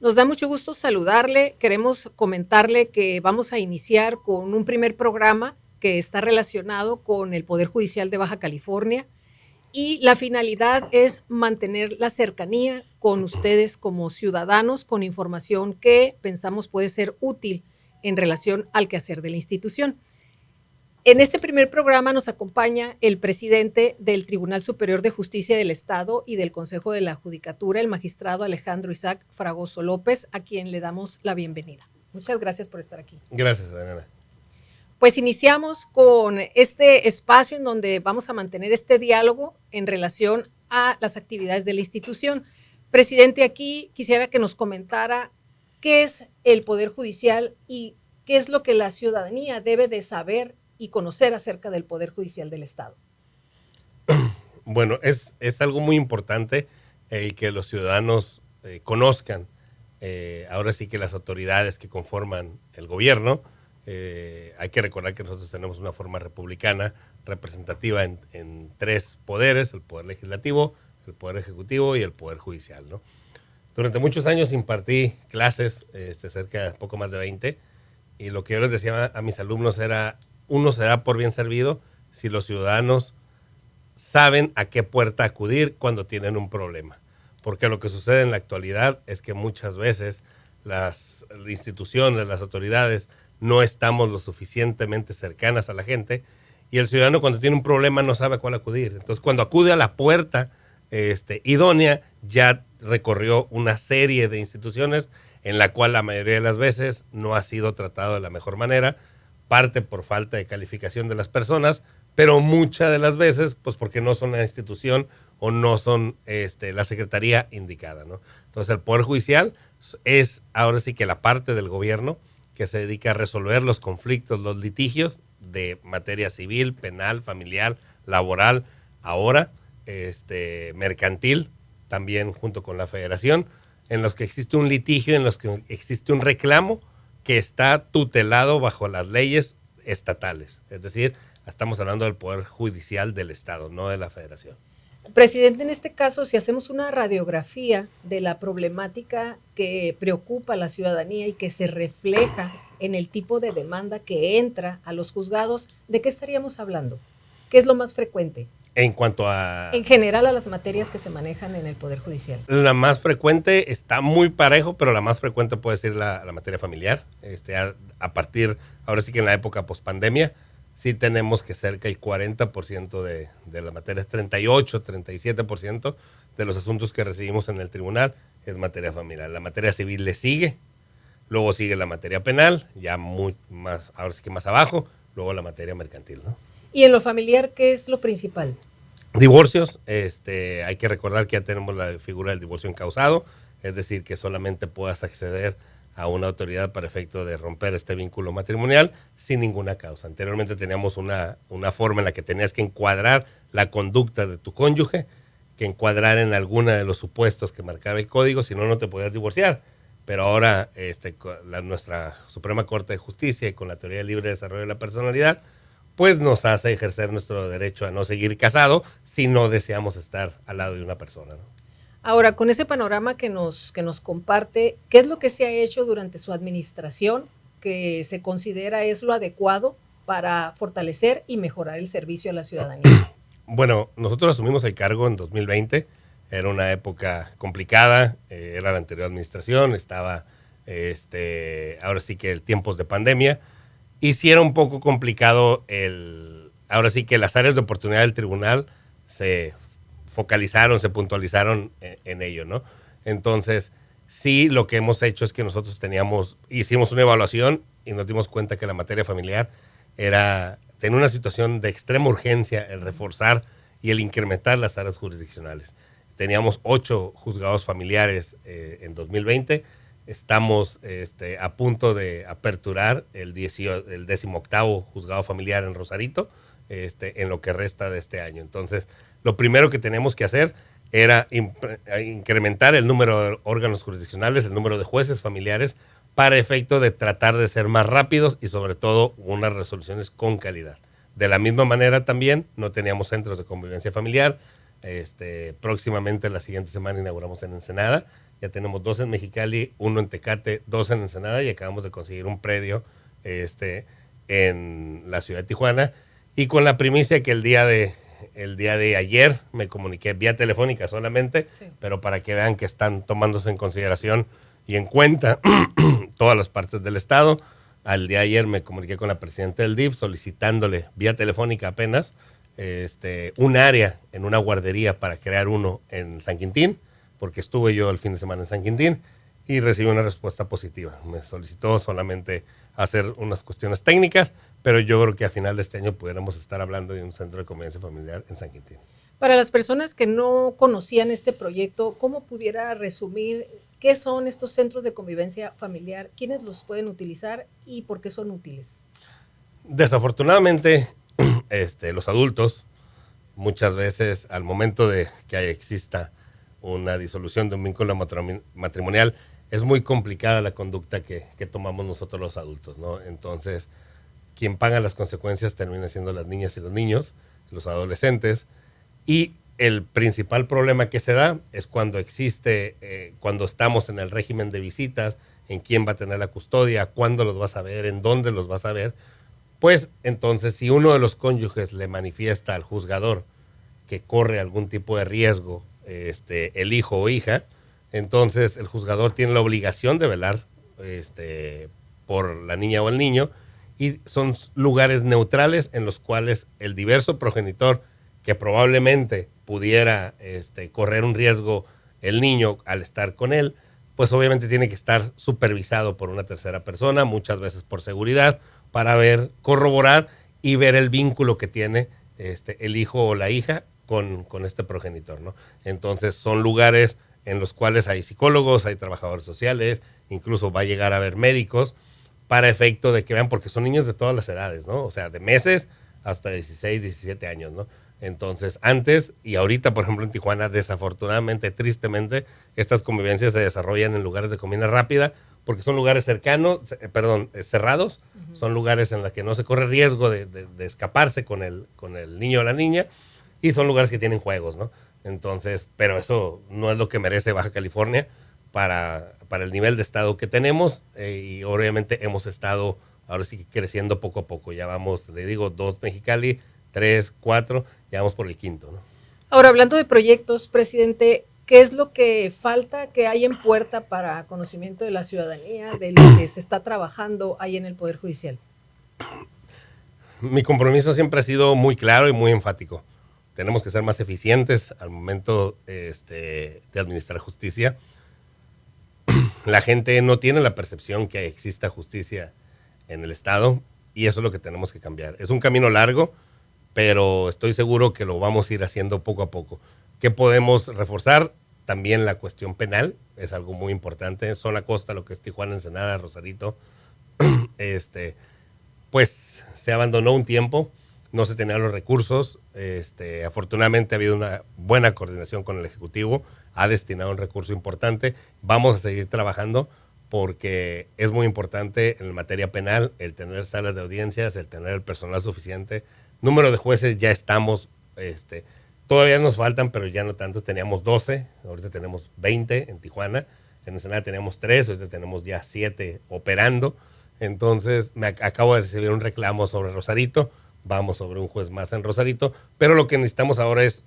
Nos da mucho gusto saludarle. Queremos comentarle que vamos a iniciar con un primer programa que está relacionado con el Poder Judicial de Baja California y la finalidad es mantener la cercanía con ustedes como ciudadanos con información que pensamos puede ser útil en relación al quehacer de la institución. En este primer programa nos acompaña el presidente del Tribunal Superior de Justicia del Estado y del Consejo de la Judicatura, el magistrado Alejandro Isaac Fragoso López, a quien le damos la bienvenida. Muchas gracias por estar aquí. Gracias, Daniela. Pues iniciamos con este espacio en donde vamos a mantener este diálogo en relación a las actividades de la institución. Presidente, aquí quisiera que nos comentara qué es el Poder Judicial y qué es lo que la ciudadanía debe de saber y conocer acerca del Poder Judicial del Estado. Bueno, es algo muy importante que los ciudadanos conozcan. Ahora sí que las autoridades que conforman el gobierno, hay que recordar que nosotros tenemos una forma republicana representativa en tres poderes: el poder legislativo, el poder ejecutivo y el poder judicial, ¿no? Durante muchos años impartí clases, cerca de poco más de 20, y lo que yo les decía a mis alumnos era: uno se da por bien servido si los ciudadanos saben a qué puerta acudir cuando tienen un problema. Porque lo que sucede en la actualidad es que muchas veces las instituciones, las autoridades, no estamos lo suficientemente cercanas a la gente, y el ciudadano cuando tiene un problema no sabe a cuál acudir. Entonces, cuando acude a la puerta idónea, ya recorrió una serie de instituciones en la cual la mayoría de las veces no ha sido tratado de la mejor manera, parte por falta de calificación de las personas, pero muchas de las veces pues porque no son la institución o no son la secretaría indicada, ¿no? Entonces el Poder Judicial es ahora sí que la parte del gobierno que se dedica a resolver los conflictos, los litigios de materia civil, penal, familiar, laboral, ahora mercantil, también junto con la federación, en los que existe un litigio, en los que existe un reclamo que está tutelado bajo las leyes estatales. Es decir, estamos hablando del Poder Judicial del Estado, no de la Federación. Presidente, en este caso, si hacemos una radiografía de la problemática que preocupa a la ciudadanía y que se refleja en el tipo de demanda que entra a los juzgados, ¿de qué estaríamos hablando? ¿Qué es lo más frecuente? En cuanto a... En general, a las materias que se manejan en el Poder Judicial. La más frecuente está muy parejo, pero la más frecuente puede ser la materia familiar. A partir, ahora sí que en la época pospandemia, sí tenemos que cerca del 40% de las materias, 38, 37% de los asuntos que recibimos en el tribunal es materia familiar. La materia civil le sigue, luego sigue la materia penal, ya más, ahora sí que más abajo, luego la materia mercantil, ¿no? ¿Y en lo familiar qué es lo principal? Divorcios, hay que recordar que ya tenemos la figura del divorcio encausado, es decir, que solamente puedas acceder a una autoridad para efecto de romper este vínculo matrimonial sin ninguna causa. Anteriormente teníamos una forma en la que tenías que encuadrar la conducta de tu cónyuge, que encuadrar en alguna de los supuestos que marcaba el código, si no, no te podías divorciar. Pero ahora nuestra Suprema Corte de Justicia, y con la teoría libre de desarrollo de la personalidad, pues nos hace ejercer nuestro derecho a no seguir casado si no deseamos estar al lado de una persona, ¿no? Ahora, con ese panorama que nos comparte, ¿qué es lo que se ha hecho durante su administración que se considera es lo adecuado para fortalecer y mejorar el servicio a la ciudadanía? Bueno, nosotros asumimos el cargo en 2020, era una época complicada, era la anterior administración, estaba ahora sí que el tiempos de pandemia, y sí era un poco complicado ahora sí que las áreas de oportunidad del tribunal se focalizaron, se puntualizaron en ello, ¿no? Entonces, sí, lo que hemos hecho es que nosotros hicimos una evaluación y nos dimos cuenta que la materia familiar tenía una situación de extrema urgencia, el reforzar y el incrementar las áreas jurisdiccionales. Teníamos 8 juzgados familiares en 2020, estamos a punto de aperturar el 18º juzgado familiar en Rosarito, en lo que resta de este año. Entonces, lo primero que tenemos que hacer era incrementar el número de órganos jurisdiccionales, el número de jueces familiares, para efecto de tratar de ser más rápidos y sobre todo unas resoluciones con calidad. De la misma manera también no teníamos centros de convivencia familiar. Próximamente la siguiente semana inauguramos en Ensenada ya tenemos 2 en Mexicali, 1 en Tecate, 2 en Ensenada y acabamos de conseguir un predio en la ciudad de Tijuana. Y con la primicia que el día de ayer me comuniqué vía telefónica solamente, sí, pero para que vean que están tomándose en consideración y en cuenta todas las partes del estado. Al día de ayer me comuniqué con la presidenta del DIF solicitándole vía telefónica apenas un área en una guardería para crear uno en San Quintín, porque estuve yo el fin de semana en San Quintín y recibí una respuesta positiva. Me solicitó solamente hacer unas cuestiones técnicas, pero yo creo que a final de este año pudiéramos estar hablando de un centro de convivencia familiar en San Quintín. Para las personas que no conocían este proyecto, ¿cómo pudiera resumir qué son estos centros de convivencia familiar? ¿Quiénes los pueden utilizar y por qué son útiles? Desafortunadamente, los adultos, muchas veces al momento de que exista una disolución de un vínculo matrimonial, es muy complicada la conducta que tomamos nosotros los adultos, ¿no? Entonces, quien paga las consecuencias termina siendo las niñas y los niños, los adolescentes, y el principal problema que se da es cuando cuando estamos en el régimen de visitas, en quién va a tener la custodia, cuándo los vas a ver, en dónde los vas a ver. Pues entonces, si uno de los cónyuges le manifiesta al juzgador que corre algún tipo de riesgo, el hijo o hija, entonces el juzgador tiene la obligación de velar por la niña o el niño, y son lugares neutrales en los cuales el diverso progenitor que probablemente pudiera correr un riesgo el niño al estar con él, pues obviamente tiene que estar supervisado por una tercera persona, muchas veces por seguridad, para corroborar y ver el vínculo que tiene el hijo o la hija con este progenitor, ¿no? Entonces son lugares en los cuales hay psicólogos, hay trabajadores sociales, incluso va a llegar a haber médicos para efecto de que vean, porque son niños de todas las edades, ¿no? O sea, de meses hasta 16, 17 años, ¿no? Entonces, antes y ahorita, por ejemplo, en Tijuana, desafortunadamente, tristemente, estas convivencias se desarrollan en lugares de comida rápida, porque son lugares cerrados, son lugares en los que no se corre riesgo de escaparse con el niño o la niña, y son lugares que tienen juegos, ¿no? Entonces, pero eso no es lo que merece Baja California para el nivel de estado que tenemos, y obviamente hemos estado ahora sí creciendo poco a poco. Ya vamos, le digo, 2 Mexicali, 3, 4, ya vamos por el 5º, ¿no? Ahora, hablando de proyectos, presidente, ¿qué es lo que falta que hay en puerta para conocimiento de la ciudadanía, de lo que se está trabajando ahí en el Poder Judicial? Mi compromiso siempre ha sido muy claro y muy enfático. Tenemos que ser más eficientes al momento de administrar justicia. La gente no tiene la percepción que exista justicia en el Estado, y eso es lo que tenemos que cambiar. Es un camino largo, pero estoy seguro que lo vamos a ir haciendo poco a poco. ¿Qué podemos reforzar? También la cuestión penal es algo muy importante. Zona costa, lo que es Tijuana, Ensenada, Rosarito, pues se abandonó un tiempo, no se tenían los recursos. Afortunadamente ha habido una buena coordinación con el Ejecutivo, ha destinado un recurso importante. Vamos a seguir trabajando porque es muy importante en materia penal el tener salas de audiencias, el tener el personal suficiente. Número de jueces ya estamos, todavía nos faltan, pero ya no tanto. Teníamos 12, ahorita tenemos 20 en Tijuana. En Ensenada teníamos 3, ahorita tenemos ya 7 operando. Entonces, acabo de recibir un reclamo sobre Rosarito. Vamos sobre un juez más en Rosarito. Pero lo que necesitamos ahora es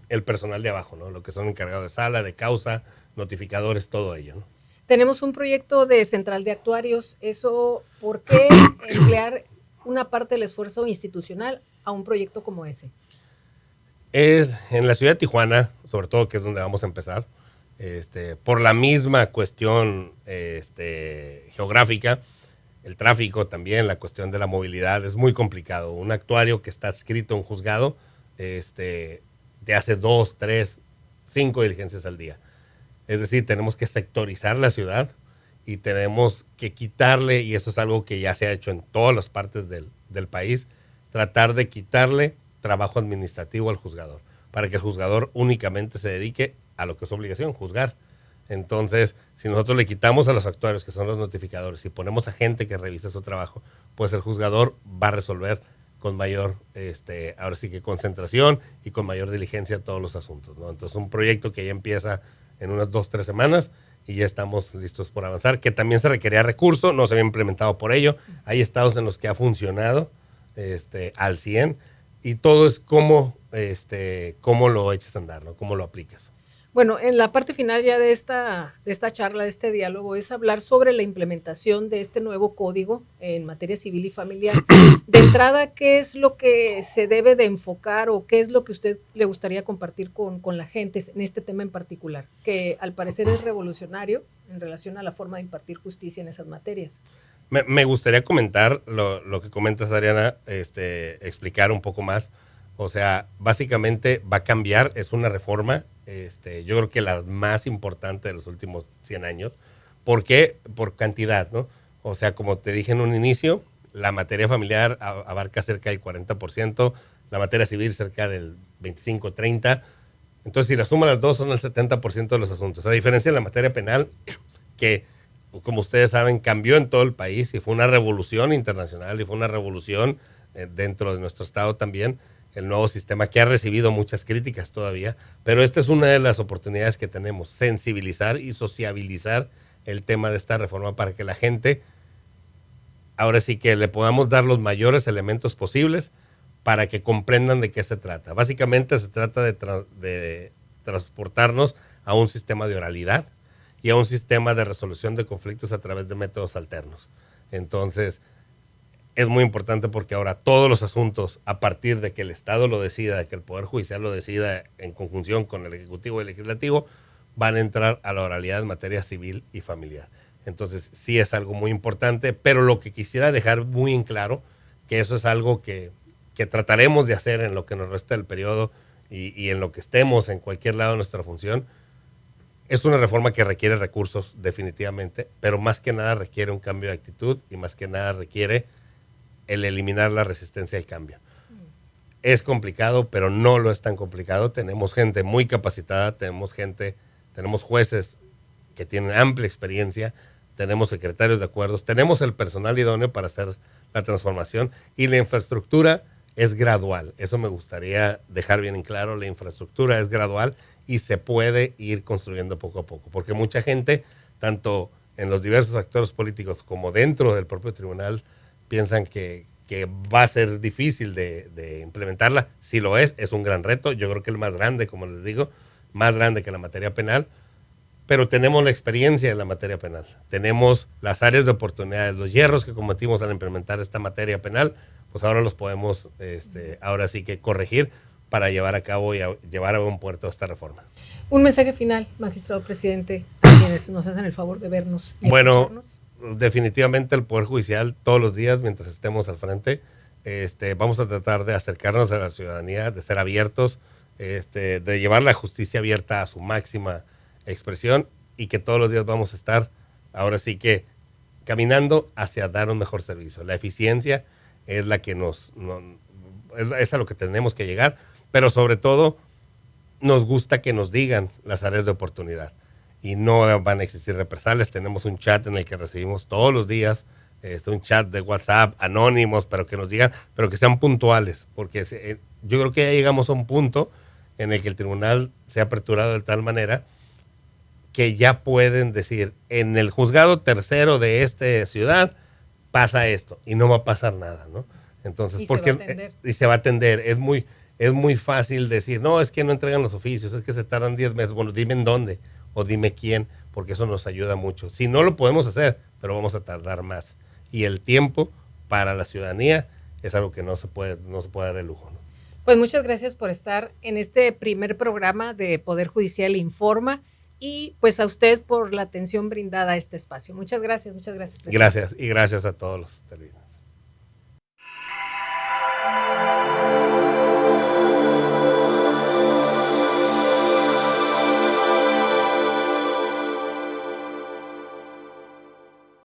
el personal de abajo, ¿no? Lo que son encargados de sala, de causa, notificadores, todo ello, ¿no? Tenemos un proyecto de central de actuarios. Eso, ¿por qué emplear una parte del esfuerzo institucional a un proyecto como ese? Es en la ciudad de Tijuana, sobre todo, que es donde vamos a empezar, por la misma cuestión geográfica, el tráfico también, la cuestión de la movilidad, es muy complicado. Un actuario que está adscrito a un juzgado te hace 2, 3, 5 diligencias al día. Es decir, tenemos que sectorizar la ciudad y tenemos que quitarle, y eso es algo que ya se ha hecho en todas las partes del país, tratar de quitarle trabajo administrativo al juzgador, para que el juzgador únicamente se dedique a lo que es obligación, juzgar. Entonces, si nosotros le quitamos a los actuarios, que son los notificadores, y ponemos a gente que revise su trabajo, pues el juzgador va a resolver con mayor, ahora sí que concentración y con mayor diligencia todos los asuntos, ¿no? Entonces, un proyecto que ya empieza en unas 2, 3 semanas y ya estamos listos por avanzar, que también se requería recurso, no se había implementado por ello. Hay estados en los que ha funcionado al 100 y todo es cómo lo eches a andar, ¿no? Cómo lo aplicas. Bueno, en la parte final ya de esta charla, de este diálogo, es hablar sobre la implementación de este nuevo código en materia civil y familiar. De entrada, ¿qué es lo que se debe de enfocar o qué es lo que usted le gustaría compartir con la gente en este tema en particular? Que al parecer es revolucionario en relación a la forma de impartir justicia en esas materias. Me gustaría comentar lo que comentas, Adriana, explicar un poco más. O sea, básicamente va a cambiar, es una reforma, yo creo que la más importante de los últimos 100 años. ¿Por qué? Por cantidad, ¿no? O sea, como te dije en un inicio, la materia familiar abarca cerca del 40%, la materia civil cerca del 25-30%. Entonces, si la suma las dos, son el 70% de los asuntos. A diferencia de la materia penal, que, como ustedes saben, cambió en todo el país y fue una revolución internacional y fue una revolución dentro de nuestro estado también, el nuevo sistema que ha recibido muchas críticas todavía, pero esta es una de las oportunidades que tenemos, sensibilizar y sociabilizar el tema de esta reforma para que la gente, ahora sí que le podamos dar los mayores elementos posibles para que comprendan de qué se trata. Básicamente se trata de transportarnos a un sistema de oralidad y a un sistema de resolución de conflictos a través de métodos alternos. Entonces, es muy importante porque ahora todos los asuntos, a partir de que el Estado lo decida, de que el Poder Judicial lo decida en conjunción con el Ejecutivo y el Legislativo, van a entrar a la oralidad en materia civil y familiar. Entonces, sí es algo muy importante, pero lo que quisiera dejar muy en claro, que eso es algo que trataremos de hacer en lo que nos resta del periodo y en lo que estemos en cualquier lado de nuestra función, es una reforma que requiere recursos definitivamente, pero más que nada requiere un cambio de actitud y más que nada requiere el eliminar la resistencia al cambio. Es complicado, pero no lo es tan complicado. Tenemos gente muy capacitada, tenemos jueces que tienen amplia experiencia, tenemos secretarios de acuerdos, tenemos el personal idóneo para hacer la transformación y la infraestructura es gradual. Eso me gustaría dejar bien en claro, la infraestructura es gradual y se puede ir construyendo poco a poco, porque mucha gente, tanto en los diversos actores políticos como dentro del propio tribunal, piensan que va a ser difícil de implementarla. Sí lo es un gran reto. Yo creo que el más grande, como les digo, más grande que la materia penal, pero tenemos la experiencia en la materia penal. Tenemos las áreas de oportunidades, los hierros que cometimos al implementar esta materia penal, pues ahora los podemos, ahora sí que corregir para llevar a cabo y llevar a buen puerto esta reforma. Un mensaje final, magistrado presidente, a quienes nos hacen el favor de vernos y escucharnos. Definitivamente el Poder Judicial todos los días, mientras estemos al frente, vamos a tratar de acercarnos a la ciudadanía, de ser abiertos, de llevar la justicia abierta a su máxima expresión y que todos los días vamos a estar, ahora sí que, caminando hacia dar un mejor servicio. La eficiencia es la que es a lo que tenemos que llegar, pero sobre todo nos gusta que nos digan las áreas de oportunidad. Y no van a existir represalias. Tenemos un chat en el que recibimos todos los días, un chat de WhatsApp, anónimos, pero que nos digan, pero que sean puntuales, porque yo creo que ya llegamos a un punto en el que el tribunal se ha aperturado de tal manera que ya pueden decir, en el juzgado tercero de esta ciudad pasa esto, y no va a pasar nada, ¿no? Entonces, y se va a atender. Es muy fácil decir, no, es que no entregan los oficios, es que se tardan 10 meses. Bueno, dime en dónde o dime quién, porque eso nos ayuda mucho. Si no lo podemos hacer, pero vamos a tardar más. Y el tiempo para la ciudadanía es algo que no se puede dar el lujo, ¿no? Pues muchas gracias por estar en este primer programa de Poder Judicial Informa y pues a usted por la atención brindada a este espacio. Muchas gracias. Gracias, y gracias a todos los televidentes.